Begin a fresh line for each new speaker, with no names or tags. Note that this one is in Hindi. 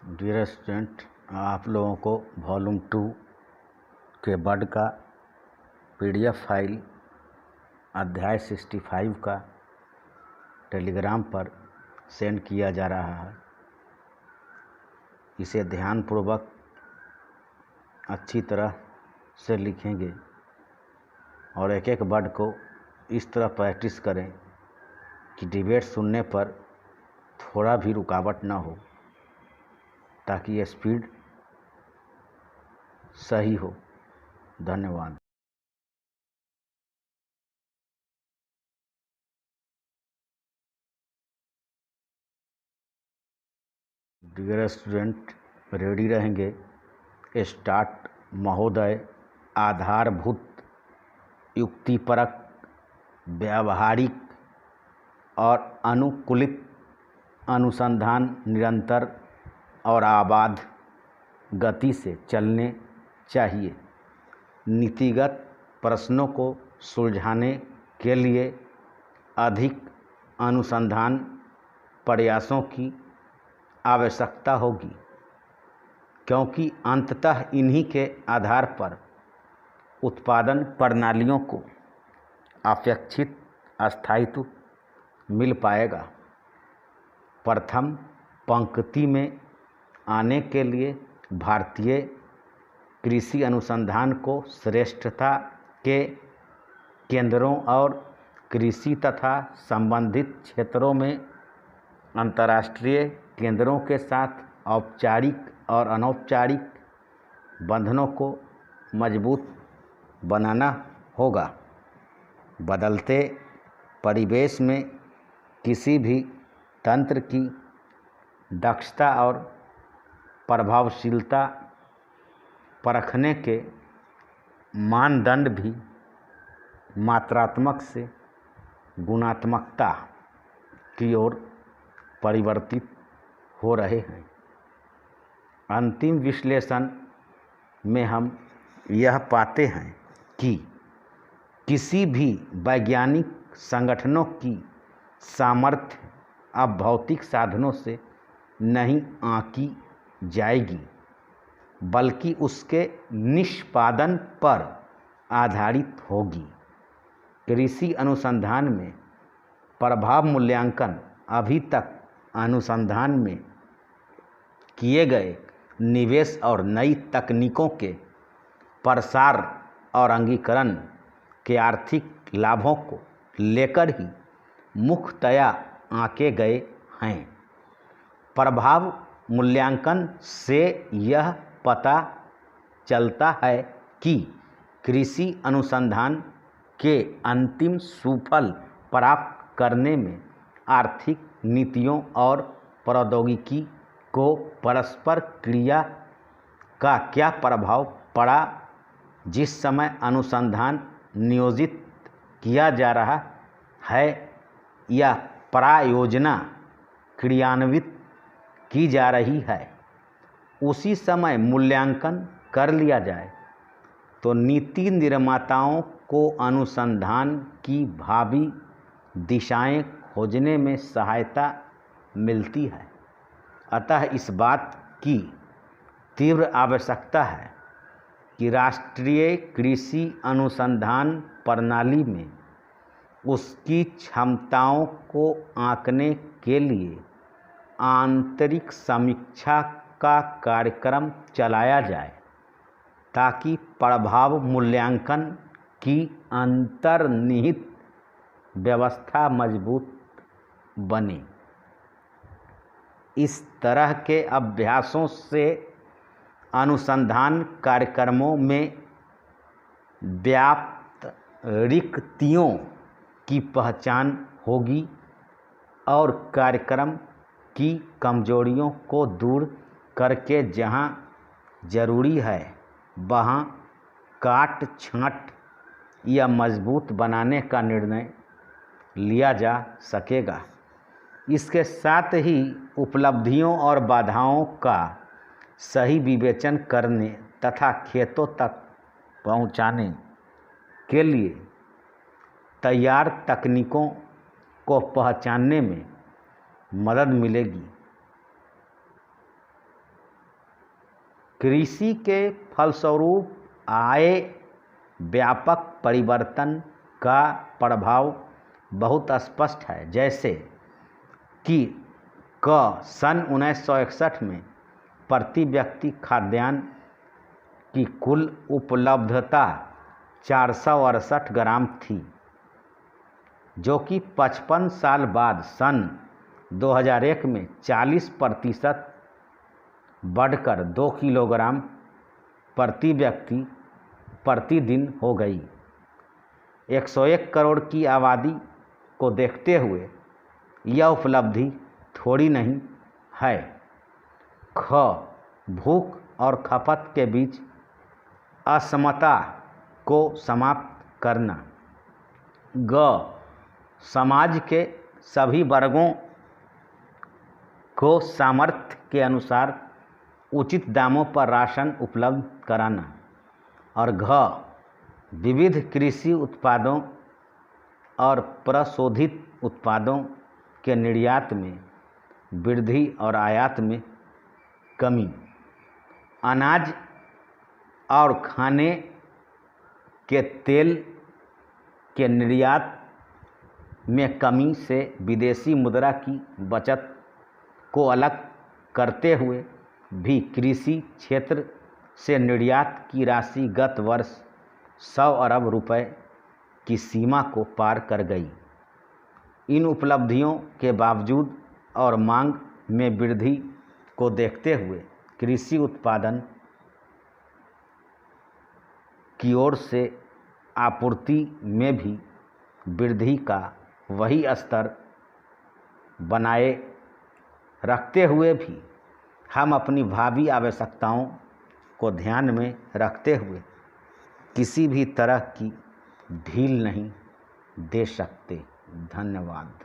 डियर स्टूडेंट, आप लोगों को वॉल्यूम 2 के वर्ड का PDF फाइल अध्याय 65 का टेलीग्राम पर सेंड किया जा रहा है। इसे ध्यानपूर्वक अच्छी तरह से लिखेंगे और एक एक वर्ड को इस तरह प्रैक्टिस करें कि डिबेट सुनने पर थोड़ा भी रुकावट ना हो, ताकि स्पीड सही हो। धन्यवाद। डियर स्टूडेंट, रेडी रहेंगे। स्टार्ट। महोदय, आधारभूत, युक्तिपरक, व्यावहारिक और अनुकूलित अनुसंधान निरंतर और आबाद गति से चलने चाहिए। नीतिगत प्रश्नों को सुलझाने के लिए अधिक अनुसंधान प्रयासों की आवश्यकता होगी, क्योंकि अंततः इन्हीं के आधार पर उत्पादन प्रणालियों को अपेक्षित स्थायित्व मिल पाएगा। प्रथम पंक्ति में आने के लिए भारतीय कृषि अनुसंधान को श्रेष्ठता के केंद्रों और कृषि तथा संबंधित क्षेत्रों में अंतर्राष्ट्रीय केंद्रों के साथ औपचारिक और अनौपचारिक बंधनों को मजबूत बनाना होगा। बदलते परिवेश में किसी भी तंत्र की दक्षता और प्रभावशीलता परखने के मानदंड भी मात्रात्मक से गुणात्मकता की ओर परिवर्तित हो रहे हैं। अंतिम विश्लेषण में हम यह पाते हैं कि किसी भी वैज्ञानिक संगठनों की सामर्थ्य अब भौतिक साधनों से नहीं आंकी जाएगी, बल्कि उसके निष्पादन पर आधारित होगी। कृषि अनुसंधान में प्रभाव मूल्यांकन अभी तक अनुसंधान में किए गए निवेश और नई तकनीकों के प्रसार और अंगीकरण के आर्थिक लाभों को लेकर ही मुख्यतया आंके गए हैं। प्रभाव मूल्यांकन से यह पता चलता है कि कृषि अनुसंधान के अंतिम सुफल प्राप्त करने में आर्थिक नीतियों और प्रौद्योगिकी को परस्पर क्रिया का क्या प्रभाव पड़ा। जिस समय अनुसंधान नियोजित किया जा रहा है या प्रायोजना क्रियान्वित की जा रही है, उसी समय मूल्यांकन कर लिया जाए तो नीति निर्माताओं को अनुसंधान की भावी दिशाएं खोजने में सहायता मिलती है। अतः इस बात की तीव्र आवश्यकता है कि राष्ट्रीय कृषि अनुसंधान प्रणाली में उसकी क्षमताओं को आंकने के लिए आंतरिक समीक्षा का कार्यक्रम चलाया जाए, ताकि प्रभाव मूल्यांकन की अंतर्निहित व्यवस्था मजबूत बने। इस तरह के अभ्यासों से अनुसंधान कार्यक्रमों में व्याप्त रिक्तियों की पहचान होगी और कार्यक्रम की कमजोरियों को दूर करके जहां जरूरी है वहां काट छांट या मजबूत बनाने का निर्णय लिया जा सकेगा। इसके साथ ही उपलब्धियों और बाधाओं का सही विवेचन करने तथा खेतों तक पहुंचाने के लिए तैयार तकनीकों को पहचानने में मदद मिलेगी। कृषि के फलस्वरूप आए व्यापक परिवर्तन का प्रभाव बहुत स्पष्ट है, जैसे कि सन 1961 में प्रति व्यक्ति खाद्यान्न की कुल उपलब्धता 468 ग्राम थी, जो कि 55 साल बाद सन 2001 में 40% बढ़कर 2 किलोग्राम प्रति व्यक्ति प्रतिदिन हो गई। 101 करोड़ की आबादी को देखते हुए यह उपलब्धि थोड़ी नहीं है। भूख और खपत के बीच असमता को समाप्त करना। समाज के सभी वर्गों को सामर्थ्य के अनुसार उचित दामों पर राशन उपलब्ध कराना। और विविध कृषि उत्पादों और प्रशोधित उत्पादों के निर्यात में वृद्धि और आयात में कमी। अनाज और खाने के तेल के निर्यात में कमी से विदेशी मुद्रा की बचत को अलग करते हुए भी कृषि क्षेत्र से निर्यात की राशि गत वर्ष 100 अरब रुपए की सीमा को पार कर गई। इन उपलब्धियों के बावजूद और मांग में वृद्धि को देखते हुए कृषि उत्पादन की ओर से आपूर्ति में भी वृद्धि का वही स्तर बनाए रखते हुए भी हम अपनी भावी आवश्यकताओं को ध्यान में रखते हुए किसी भी तरह की ढील नहीं दे सकते। धन्यवाद।